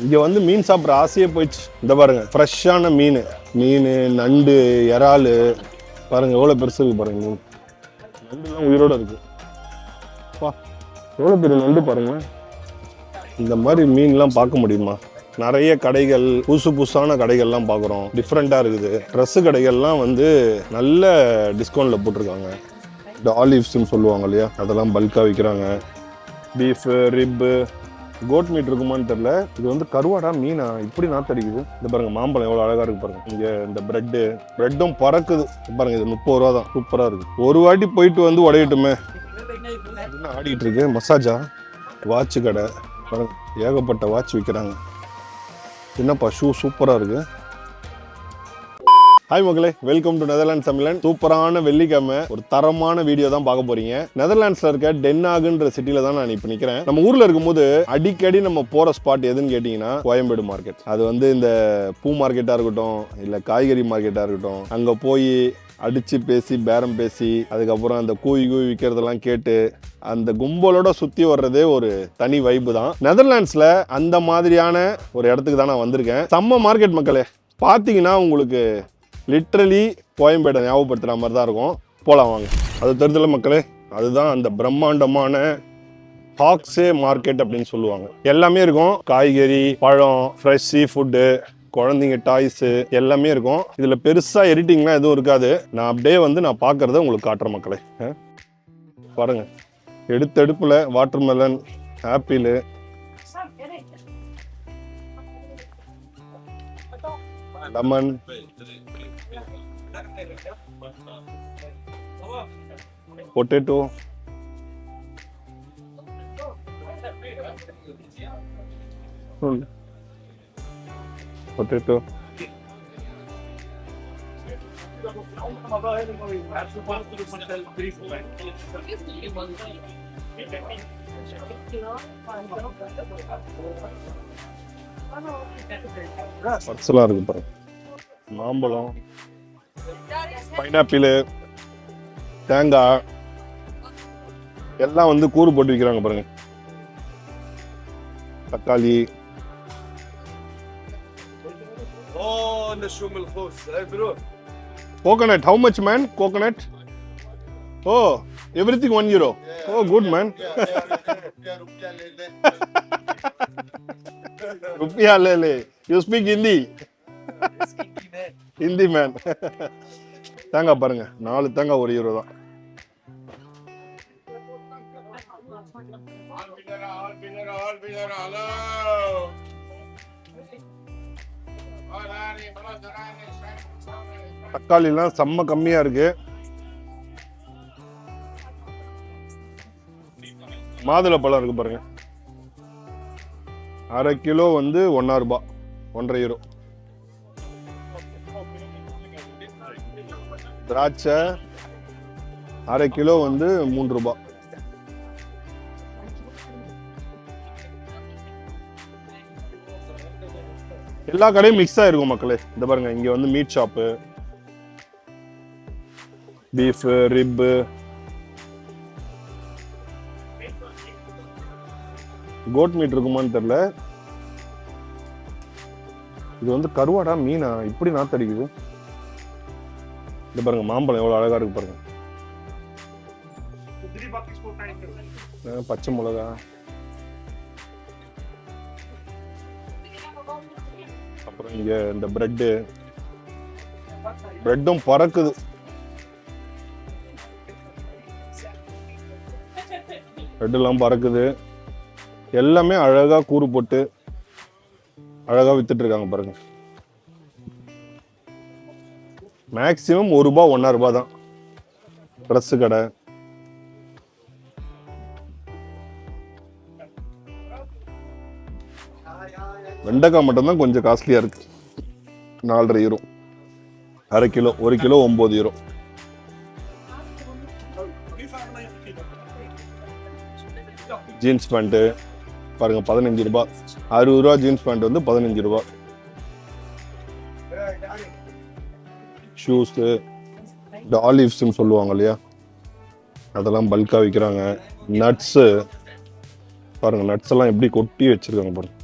இங்கே வந்து மீன் சாப்பிட்ற ஆசையே போயிடுச்சு. இந்த பாருங்க ஃப்ரெஷ்ஷான மீன், நண்டு, இறால் பாருங்க எவ்வளோ பெருசு இருக்கு பாருங்க. மீன் நண்டுலாம் உயிரோட இருக்கு. பா எவ்வளோ பெரிய நண்டு பாருங்க. இந்த மாதிரி மீன்லாம் பார்க்க முடியுமா? நிறைய கடைகள், புதுசான கடைகள்லாம் பார்க்குறோம். டிஃப்ரெண்ட்டாக இருக்குது. ட்ரெஸ்ஸு கடைகள்லாம் வந்து நல்ல டிஸ்கவுண்ட்டில் போட்டிருக்காங்க. இந்த ஆலிவ்ஸ்ன்னு சொல்லுவாங்க இல்லையா, அதெல்லாம் பல்காக விற்கிறாங்க. பீஃபு, ரிப்பு, கோட் மீட் இருக்குமான்னு தெரில. இது வந்து கருவாடா மீனா இப்படி நாத்தடிக்குது. இந்த பாருங்க மாம்பழம் எவ்வளோ அழகாக இருக்கு பாருங்க. இங்கே இந்த ப்ரெட்டும் பறக்குது பாருங்க. இது 30 ரூபா தான். சூப்பராக இருக்கு. ஒரு வாட்டி போயிட்டு வந்து உடையட்டுமே. என்ன ஆடிட்டு இருக்கு? மசாஜா? வாட்சு கடை பாருங்க, ஏகப்பட்ட வாட்ச் விற்கிறாங்க. என்னப்பா ஷூ சூப்பராக இருக்கு. ஹாய் மக்களே, வெல்கம் டு நெதர்லாண்ட்ஸ் தமிழன். சூப்பரான வெள்ளிக்கிழமை ஒரு தரமான வீடியோ தான் பார்க்க போறீங்க. நெதர்லாண்ட்ஸ்ல இருக்க டென்னாகுன்ற சிட்டில தான் நான் இப்போ நிற்கிறேன். நம்ம ஊர்ல இருக்கும்போது அடிக்கடி நம்ம போற ஸ்பாட் எதுன்னு கேட்டீங்கன்னா கோயம்பேடு மார்க்கெட். அது வந்து இந்த பூ மார்க்கெட்டா இருக்கட்டும், இல்லை காய்கறி மார்க்கெட்டா இருக்கட்டும், அங்கே போய் அடிச்சு பேசி பேரம் பேசி அதுக்கப்புறம் அந்த கூவி விற்கிறதெல்லாம் கேட்டு அந்த கும்பலோட சுற்றி வர்றதே ஒரு தனி வைப்பு தான். நெதர்லாண்ட்ஸில் அந்த மாதிரியான ஒரு இடத்துக்கு தான் நான் வந்திருக்கேன். செம்ம மார்க்கெட் மக்களே. பார்த்தீங்கன்னா உங்களுக்கு லிட்ரலி கோயம்பேடை ஞாபகப்படுத்துகிற மாதிரி தான் இருக்கும். போகலாம் வாங்க. அது தெரிஞ்சல மக்களே, அதுதான் அந்த பிரம்மாண்டமான ஹாக்ஸே மார்க்கெட் அப்படின்னு சொல்லுவாங்க. எல்லாமே இருக்கும். காய்கறி, பழம், ஃப்ரெஷ் சீ ஃபுட்டு, குழந்தைங்க டாய்ஸு எல்லாமே இருக்கும். இதில் பெருசாக எடிட்டிங்லாம் எதுவும் இருக்காது. நான் அப்படியே வந்து நான் பார்க்குறத உங்களுக்கு காட்டுறேன் மக்களே. பாருங்கள், எடுப்பில் watermelon, apple, lemon, potato, potato, பர்சலாக இருக்கு பாருங்க. மாம்பழம், பைனாப்பிள், தேங்காய் எல்லாம் வந்து கூறு போட்டு விற்கிறாங்க பாருங்க. தக்காளி, coconut. How much man? Coconut? Oh, everything €1. Oh, good man. Rupiah le le. You speak Hindi? Hindi man. தேங்காய் பாருங்க, 4 தேங்காய் €1 தான். தக்காளிலாம் செம்ம கம்மியா இருக்கு. மாதுளை பழம் இருக்கு பாருங்க, அரை கிலோ வந்து €1.5, €1.5. திராட்சை அரை கிலோ வந்து €3. எல்லா கடையும் மிக்ஸ் ஆயிருக்கும் மக்களே. இந்த பாருங்க, இங்க வந்து meet shop, beef, ரிப்பு, code meet இருக்குமான்னு தெரியல. இது வந்து கருவாடா மீனா இப்படி நாத்தடிக்குது. இந்த பாருங்க மாம்பழம் எவ்வளவு அழகா இருக்கு பாருங்க. பச்சை மிளகா, அப்புறம் இங்க இந்த பிரெட்டும் பறக்குது. பிரெட் எல்லாம் பறக்குது. எல்லாமே அழகா கூறு போட்டு அழகா வித்துட்டு இருக்காங்க பாருங்க. மேக்சிமம் ₹1, ₹1.5 தான். ட்ரெஸ் கடை, வெண்டைக்காய் மட்டும்தான் கொஞ்சம் காஸ்ட்லியா இருக்கு. €4.5, அரை கிலோ, 1 கிலோ €9. ஜீன்ஸ் பேண்ட் பாருங்க ₹15, ₹60 ஜீன்ஸ் பேண்ட் வந்து ₹15. ஷூஸு, இந்த ஆலிவ்ஸ்ன்னு சொல்லுவாங்க இல்லையா, அதெல்லாம் பல்காக விற்கிறாங்க. நட்ஸு பாருங்க, நட்ஸ் எல்லாம் எப்படி கொட்டி வச்சிருக்காங்க பாருங்க.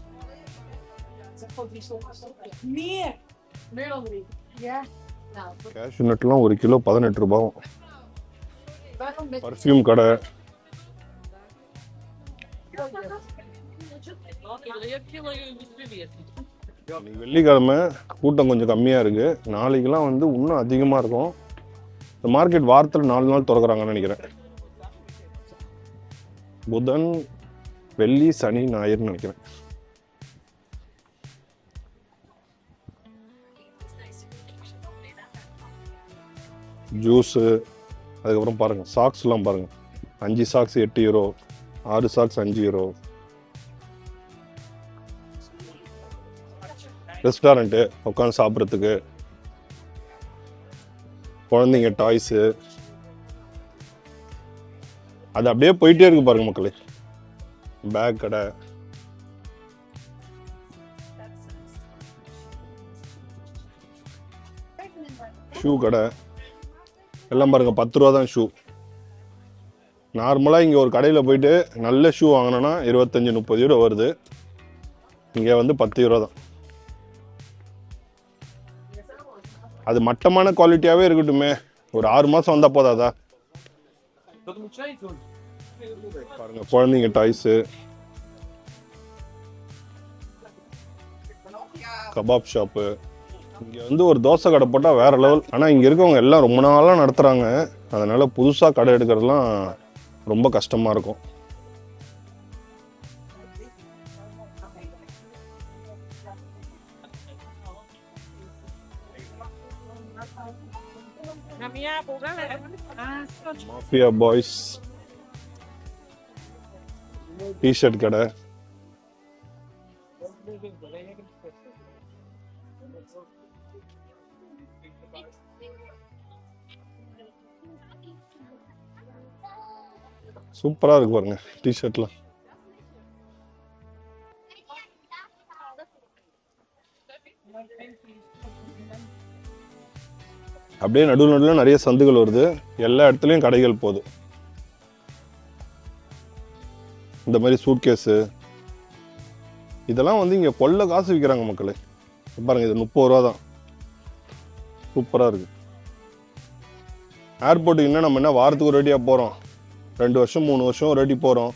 கேஷ்யூ நட்லாம் 1 கிலோ 18 ரூபாயும். பர்ஃப்யூம் கடை. வெள்ளிக்கிழமை கூட்டம் கொஞ்சம் கம்மியாக இருக்குது. நாளைக்கெல்லாம் வந்து இன்னும் அதிகமாக இருக்கும். இந்த மார்க்கெட் வாரத்தில் 4 நாள் திறக்கிறாங்கன்னு நினைக்கிறேன். புதன், வெள்ளி, சனி, ஞாயிறுன்னு நினைக்கிறேன். ஜூஸு, அதுக்கப்புறம் பாருங்கள் சாக்ஸ்லாம் பாருங்கள். 5 socks 8 euro, 6 socks 5 euro. Restaurant உட்காந்து சாப்பிட்றதுக்கு, குழந்தைங்க டாய்ஸு, அது அப்படியே போயிட்டே இருக்கு பாருங்க மக்களே. பேக் கடை, ஷூ கடை எல்லாம் பாருங்க. 10 ரூபா தான் ஷூ. நார்மலாக இங்கே ஒரு கடையில் போயிட்டு நல்ல ஷூ வாங்கினோன்னா 25-30 யூரோ வருது. இங்கே வந்து 10 யூரோ தான். அது மட்டமான குவாலிட்டியாகவே இருக்கட்டுமே, ஒரு 6 மாதம் வந்தால் போதாதா? பாருங்க குழந்தைங்க டாய்ஸு, கபாப் ஷாப்பு. இங்கே வந்து ஒரு தோசை கடை போட்டால் வேற லெவல். ஆனால் இங்கே இருக்கவங்க எல்லாம் ரொம்ப நாளாக நடத்துகிறாங்க. அதனால புதுசாக கடை எடுக்கிறதுலாம் ரொம்ப கஷ்டமாக இருக்கும். மாஃபியா பாய்ஸ் டிஷர்ட் கடை. சூப்பரா இருக்கு பாருங்க டிஷர்ட்லாம். அப்படியே நடுவில் நிறைய சந்துகள் வருது. எல்லா இடத்துலையும் கடைகள் போகுது. இந்த மாதிரி சூட்கேஸு இதெல்லாம் வந்து இங்கே கொள்ள காசு விற்கிறாங்க மக்களே. பாருங்க இது 30 ரூபா தான். சூப்பராக இருக்கு. ஏர்போர்ட்டுக்கு என்ன நம்ம என்ன வாரத்துக்கு ஒரு வாட்டியாக போகிறோம்? 2 வருஷம் 3 வருஷம் ஒரு வாட்டி போகிறோம்.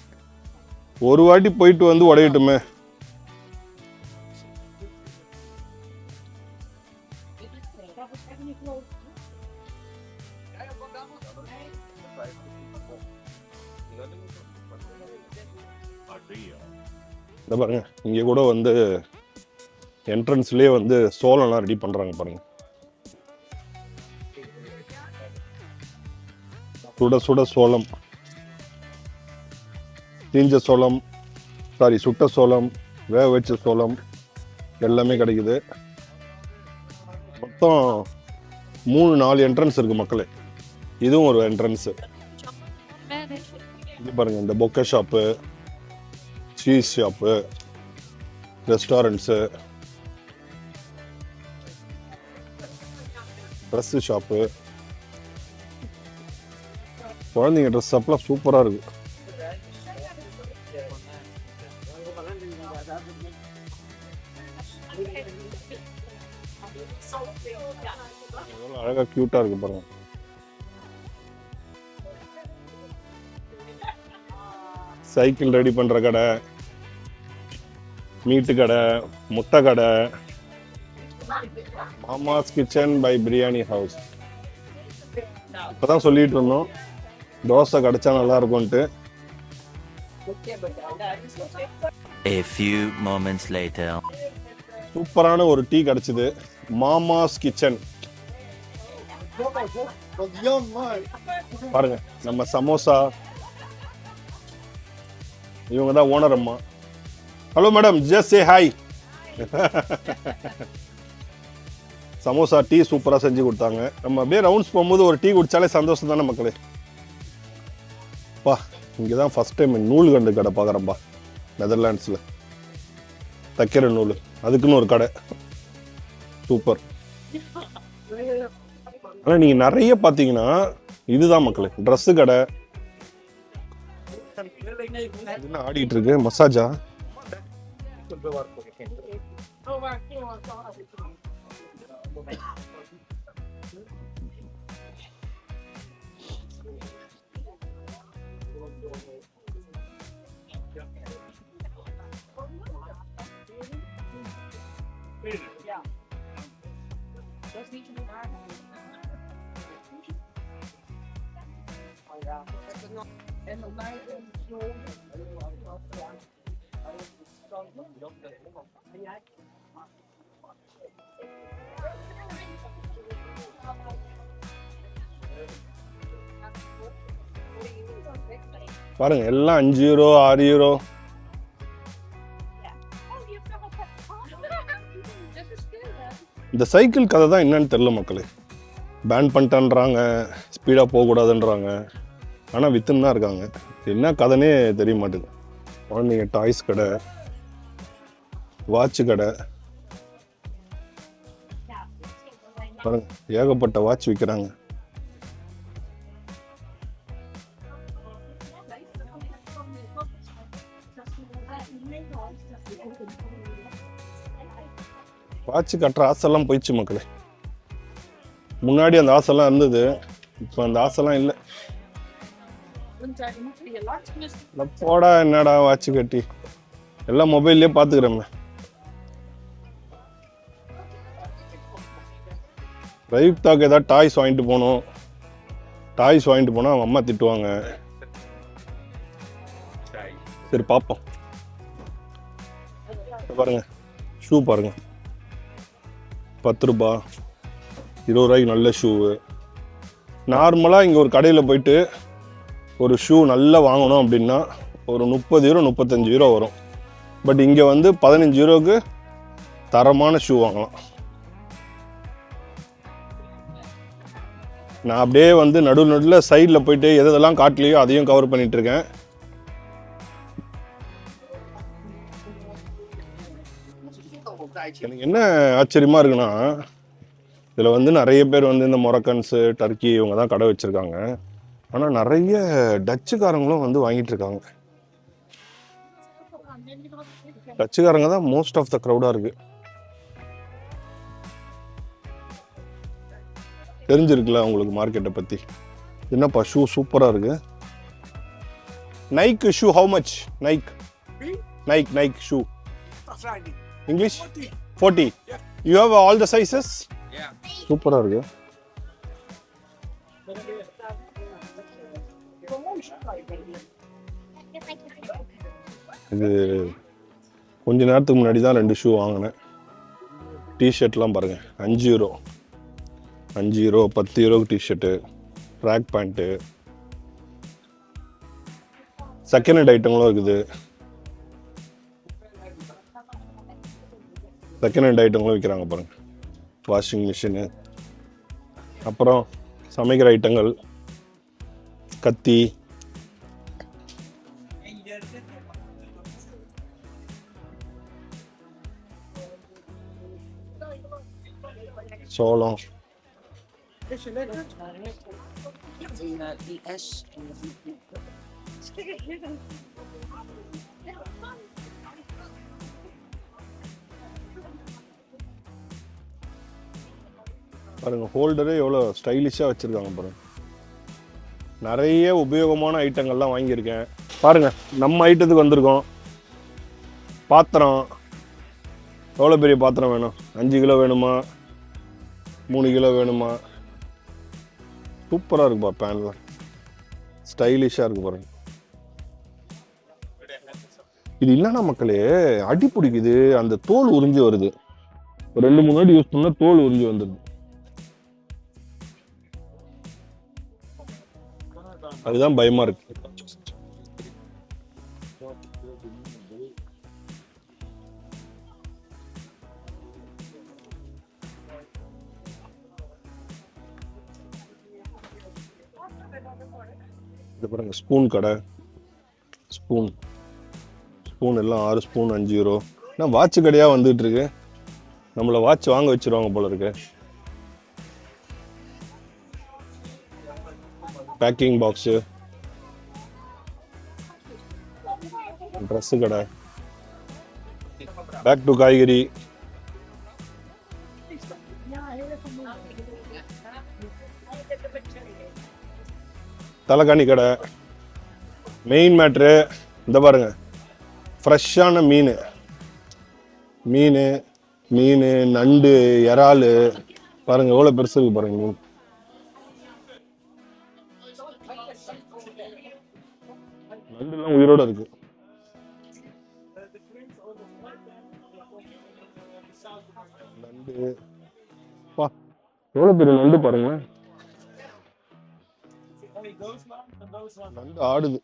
ஒரு வாட்டி போயிட்டு வந்து உடையட்டுமே. இதை பாருங்க, இங்கே கூட வந்து என்ட்ரன்ஸ்லேயே வந்து சோளம்லாம் ரெடி பண்ணுறாங்க பாருங்க. சுட சுட சோளம், தீஞ்ச சோளம், சுட்ட சோளம், வேக வச்ச சோளம் எல்லாமே கிடைக்குது. மொத்தம் 3-4 என்ட்ரன்ஸ் இருக்கு மக்களே. இதுவும் ஒரு என்ட்ரன்ஸு. இது பாருங்க, இந்த bouquet shop, cheese shop, restaurants, dress shop. குழந்தைங்க ட்ரெஸ் ஷாப்லாம் சூப்பராக இருக்கு. அழகா கியூட்டா இருக்கு பாருங்க. சைக்கிள் ரெடி பண்ற கடை, மீட்டு கடை, முட்டை கடை, மாமாஸ் கிச்சன் பை பிரியாணி ஹவுஸ். இப்பதான் சொல்லிட்டு இருந்தோம் தோசை கிடைச்சா நல்லா இருக்கும்ட்டு. A few moments later. சூப்பரான ஒரு டீ கிடைச்சது. மாமாஸ் கிச்சன் பாருங்க. நம்ம சமோசா, இவங்க தான் ஓனர் அம்மா. Hello madam, just say hi. Samosa tea சூப்பரா செஞ்சு கொடுத்தாங்க. நம்ம அப்படியே ரவுண்ட்ஸ் போகும்போது ஒரு டீ குடிச்சாலே சந்தோஷம் தானே மக்களே. பா, இங்கதான் ஃபர்ஸ்ட் டைம் நூல் கண்டு கடை பார்க்குறேன்ப்பா. நெதர்லாண்ட்ஸ்ல தைக்கிற நூல், அதுக்குன்னு ஒரு கடை. சூப்பர். ஆனா நீங்க நிறைய பாத்தீங்கன்னா இதுதான் மக்களே, ட்ரெஸ் கடை. என்ன ஆடிட்டு இருக்கு? மசாஜா? பாருங்க எல்லாம் 5 யூரோ 6 யூரோ. இந்த சைக்கிள் கதை தான் என்னன்னு தெரியல மக்களே. பேன் பண்ணிட்டான்றாங்க, ஸ்பீடாக போகக்கூடாதுன்றாங்க, ஆனால் வித்துன்னு தான் இருக்காங்க. என்ன கதைனே தெரிய மாட்டேங்குது. குழந்தைங்க டாய்ஸ் கடை, வாட்ச் கடை பாருங்க, ஏகப்பட்ட வாட்ச் விற்கிறாங்க. வாட்ச் கட்டுற ஆசைலாம் போயிடுச்சு மக்களே. முன்னாடி அந்த ஆசைலாம் இருந்தது, இப்போ அந்த ஆசைலாம் இல்லை. போடா என்னடா வாட்ச் கட்டி, எல்லாம் மொபைல்லே பார்த்துக்கிறேன். ரயுக்தாக்கு ஏதாவது டாய்ஸ் வாங்கிட்டு போகணும். டாய்ஸ் வாங்கிட்டு போனால் அவன் அம்மா திட்டுவாங்க. சரி பார்ப்போம். பாருங்க ஷூ பாருங்க, 10 ரூபா 20 ரூபாய்க்கு நல்ல ஷூவு. நார்மலாக இங்கே ஒரு கடையில் போயிட்டு ஒரு ஷூ நல்லா வாங்கணும் அப்படின்னா ஒரு 30 யூரோ 35 யூரோ வரும். பட் இங்கே வந்து 15 யூரோவுக்கு தரமான ஷூ வாங்கலாம். நான் அப்படியே வந்து நடுவில் சைடில் போயிட்டு எதெல்லாம் காட்டலையோ அதையும் கவர் பண்ணிட்டு இருக்கேன். எனக்கு என்ன ஆச்சரியமா இருக்குன்னா, இதில் வந்து நிறைய பேர் வந்து இந்த மொரக்கன்ஸு டர்க்கி இவங்க தான் கடை வச்சுருக்காங்க. ஆனால் நிறைய டச்சுக்காரங்களும் வந்து வாங்கிட்டு இருக்காங்க. டச்சுக்காரங்க தான் மோஸ்ட் ஆஃப் த க்ரௌடாக இருக்குது. தெரிஞ்சிருக்குல்ல உங்களுக்கு மார்க்கெட்டை பற்றி. என்னப்பா ஷூ சூப்பராக இருக்குது. Nike shoe how much? Nike shoe English 40. You have all the sizes? Yeah. சூப்பரா இருக்கு. இது கொஞ்ச நேரத்துக்கு முன்னாடி தான் 2 ஷூ வாங்கினேன். டிஷர்ட்லாம் பாருங்க 5 யூரோ 10 யூரோக்கு t-shirt, track pant, second hand ஐட்டங்களும் இருக்குது. செகண்ட் ஹேண்ட் ஐட்டங்களும் விற்கிறாங்க பாருங்கள். வாஷிங் மிஷினு, அப்புறம் சமைக்கிற ஐட்டங்கள், கத்தி, சோளம். பாருங்க ஹோல்டரே எவ்வளோ ஸ்டைலிஷாக வச்சுருக்காங்க பாருங்க. நிறைய உபயோகமான ஐட்டங்கள்லாம் வாங்கியிருக்கேன். பாருங்க நம்ம ஐட்டத்துக்கு வந்திருக்கோம். பாத்திரம், எவ்வளோ பெரிய பாத்திரம் வேணும்? 5 கிலோ வேணுமா, 3 கிலோ வேணுமா? சூப்பராக இருக்குப்பா. பேன்லாம் ஸ்டைலிஷாக இருக்கு பாருங்க. இது இல்லைன்னா மக்களே அடி பிடிக்குது, அந்த தோல் உறிஞ்சி வருது. ஒரு 2-3 வாட்டி யூஸ் பண்ணால் தோல் உறிஞ்சி வந்துடுது. அதுதான் பயமா இருக்கு. இது பாருங்க ஸ்பூன் கடை. ஸ்பூன் எல்லாம் 6 ஸ்பூன் 5 யூரோ. நான் வாட்ச் கடையா வந்துட்டு இருக்கு. நம்மள வாட்ச் வாங்க வச்சிருவாங்க போல இருக்கு. பேக்கிங் பாக்ஸு, ட்ரெஸ்ஸு கடை, பேக் டு காய்கறி, தலைக்காணி கடை. மெயின் மேட்ரு இந்த பாருங்க, ஃப்ரெஷ்ஷான மீன், நண்டு, இறால் பாருங்க எவ்வளோ பெருசு இருக்கு பாருங்க மீன். நண்டுலாம் உயிரோட இருக்கு. நண்டு பா எவ்வளோ பெரிய நண்டு பாருங்க. நண்டு ஆடுது.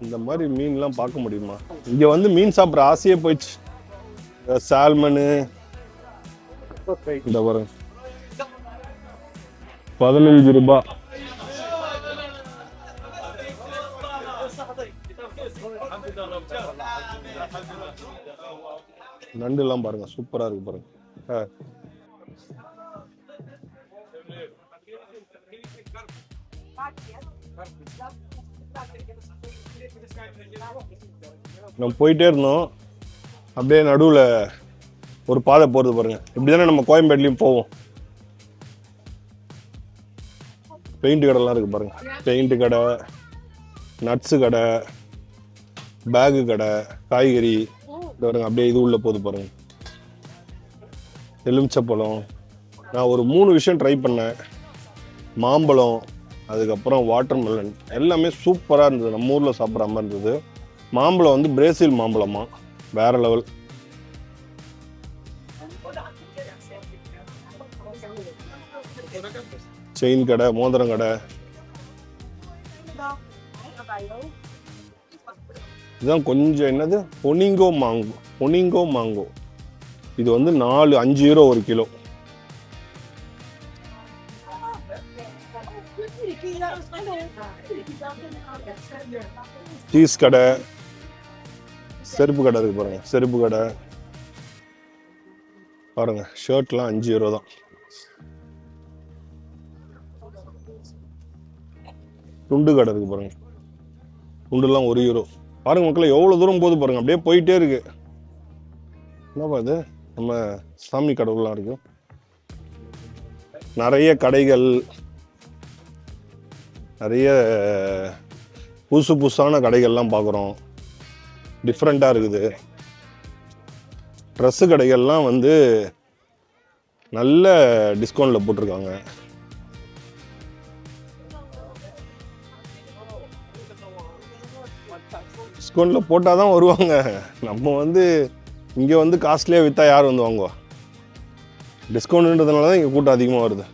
இந்த மாதிரி மீன்லாம் பார்க்க முடியுமா? இங்க வந்து மீன் சாப்பிட்ற ஆசையே போயிடுச்சு. சால்மனு இந்த பாருங்க 15 ரூபாய். நண்டு எல்லாம் பாருங்க சூப்பரா இருக்கு பாருங்க. நம்ம போயிட்டே இருந்தோம், அப்படியே நடுவில் ஒரு பாதை போகிறது பாருங்க. இப்படிதானே நம்ம கோயம்பேட்லையும் போவோம். பெயிண்ட் கடைலாம் இருக்கு பாருங்க. பெயிண்ட் கடை, நட்ஸு கடை, பேகு கடை, காய்கறி பாருங்க. அப்படியே இது உள்ள போகுது பாருங்க. எலுமிச்சப்பழம். நான் ஒரு 3 விஷயம் ட்ரை பண்ணேன். மாம்பழம், அதுக்கப்புறம் வாட்டர்மெலன், எல்லாமே சூப்பராக இருந்தது. நம்ம ஊரில் சாப்பிட்ற மாதிரி இருந்தது. மாம்பழம் வந்து பிரேசில் மாம்பழமா, வேற லெவல். செயின் கடை, மோதிரம் கடை. இதுதான் கொஞ்சம் என்னது பொனிங்கோ மாங்கோ. இது வந்து 5 யூரோ ஒரு கிலோ. சீஸ் கடை, செருப்பு கடை இருக்கு பாருங்க. செருப்பு கடை பாருங்க. ஷர்ட்லாம் 5 யூரோ தான். துண்டு கடை இருக்கு பாருங்க. துண்டுலாம் 1 யூரோ. பாருங்க மக்களே எவ்வளவு தூரம் போகுது பாருங்க. அப்படியே போயிட்டே இருக்கு. என்னப்பா இது? நம்ம சாமி கடவுள்லாம் இருக்கு. நிறைய கடைகள், நிறைய புதுசான கடைகள்லாம் பார்க்குறோம். டிஃப்ரெண்ட்டாக இருக்குது. ட்ரெஸ்ஸு கடைகள்லாம் வந்து நல்ல டிஸ்கவுண்டில் போட்டிருக்காங்க. டிஸ்கவுண்டில் போட்டால் தான் வருவாங்க. நம்ம வந்து இங்கே வந்து காஸ்ட்லியாக விற்றா யார் வந்து வாங்குவா? டிஸ்கவுண்ட்ன்றதுனால தான் இங்கே கூட்டம் அதிகமாக வருது.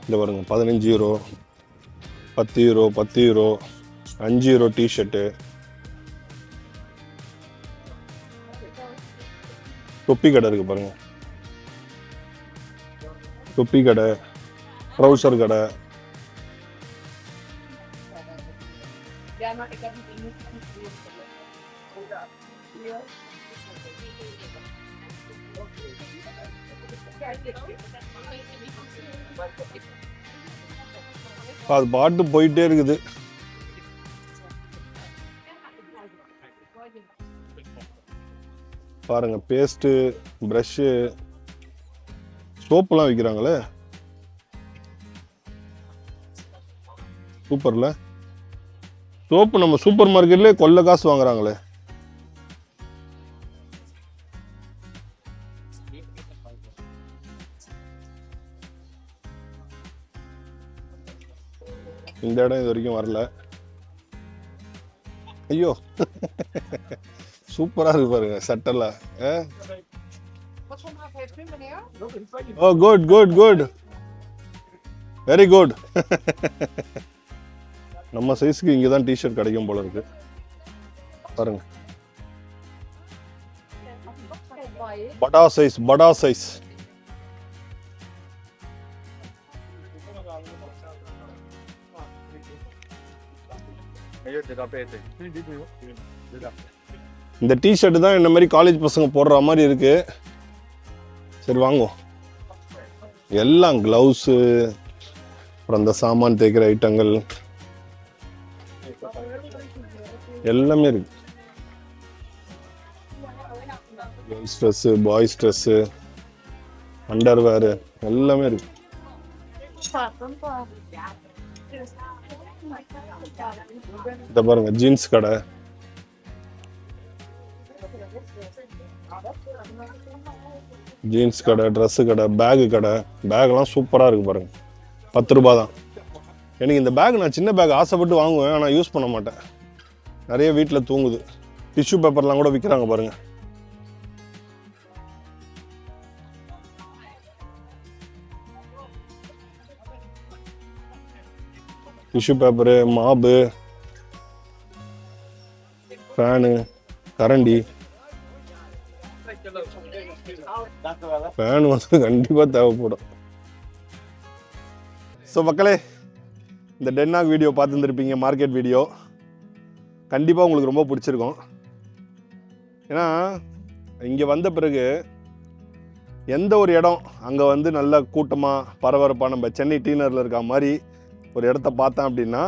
இந்த பாருங்க 15 euro, 10 euro, 10 euro, 5 euro T shirt. தொப்பி கடை இருக்கு பாருங்க. தொப்பி கடை, ட்ரௌசர் கடை. அது பாட்டு போயிட்டே இருக்குது. பாருங்க பேஸ்ட்டு, ப்ரஷ்ஷு, சோப்புலாம் விற்கிறாங்களே. சூப்பர்ல. சோப்பு நம்ம சூப்பர் மார்க்கெட்லேயே கொள்ள காசு வாங்குறாங்களே. இந்த இடம் இது வரைக்கும் வரல. ஐயோ சூப்பரா இருக்கு பாருங்க சட்டெல்லாம். Oh good good good, very good. நம்ம சைஸ்க்கு இங்கே தான் டிஷர்ட் கிடைக்கும் போல இருக்கு. பாருங்க படா சைஸ். இந்த டிஷர்ட் தான் இந்த மாதிரி காலேஜ் பசங்க போடுற மாதிரி இருக்கு. சரி வாங்குவோம். எல்லாம் க்ளவுஸு, அப்புறம் இந்த சாமான் தேய்க்கிற ஐட்டங்கள் எல்லாமே இருக்கு. கேர்ள்ஸ் ட்ரெஸ்ஸு, பாய்ஸ் ட்ரெஸ்ஸு, அண்டர்வேரு எல்லாமே இருக்கு. இதை பாருங்க, ஜீன்ஸ் கடை, ஜீன்ஸ் கடை, ட்ரெஸ்ஸு கடை, பேகு கடை. பேக்லாம் சூப்பராக இருக்குது பாருங்க. 10 ரூபா தான். எனக்கு இந்த பேக் நான் சின்ன பேக் ஆசைப்பட்டு வாங்குவேன், ஆனால் யூஸ் பண்ண மாட்டேன். நிறைய வீட்டில் தூங்குது. டிஷ்யூ பேப்பர்லாம் கூட விற்கிறாங்க பாருங்க. டிஷ்யூ பேப்பரு, மாபு, ஃபேனு, கரண்டி. ஃபேன் வந்து கண்டிப்பாக தேவைப்படும். ஸோ மக்களே, இந்த டென்னாக் வீடியோ பார்த்துருந்துருப்பீங்க, மார்க்கெட் வீடியோ. கண்டிப்பாக உங்களுக்கு ரொம்ப பிடிச்சிருக்கும். ஏன்னா இங்கே வந்த பிறகு எந்த ஒரு இடம் அங்கே வந்து நல்ல கூட்டமாக பரபரப்பாக நம்ம சென்னை டீனரில் இருக்க மாதிரி ஒரு இடத்த பார்த்தேன் அப்படின்னா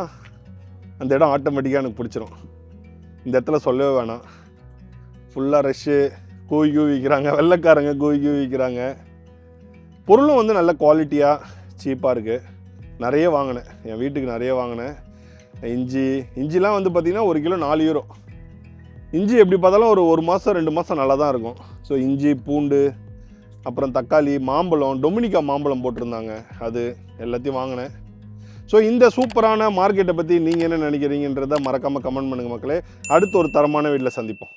அந்த இடம் ஆட்டோமேட்டிக்காக எனக்கு பிடிச்சிரும். இந்த இடத்துல சொல்லவே வேணாம், ஃபுல்லாக ரஷ்ஷு, கூவி விற்கிறாங்க, வெள்ளைக்காரங்க கூவி விற்கிறாங்க. பொருளும் வந்து நல்ல குவாலிட்டியாக சீப்பாக இருக்குது. நிறைய வாங்கினேன், என் வீட்டுக்கு நிறைய வாங்கினேன். இஞ்சிலாம் வந்து பார்த்திங்கன்னா 1 கிலோ 4 யூரோ. இஞ்சி எப்படி பார்த்தாலும் ஒரு மாதம் 2 மாதம் நல்லா தான் இருக்கும். ஸோ இஞ்சி, பூண்டு, அப்புறம் தக்காளி, மாம்பழம், டொமினிக்கா மாம்பழம் போட்டிருந்தாங்க, அது எல்லாத்தையும் வாங்கினேன். ஸோ இந்த சூப்பரான மார்க்கெட்டை பற்றி நீங்கள் என்ன நினைக்கிறீங்கன்றதை மறக்காமல் கமெண்ட் பண்ணுங்கள் மக்களே. அடுத்து ஒரு தரமான வீட்டில் சந்திப்போம்.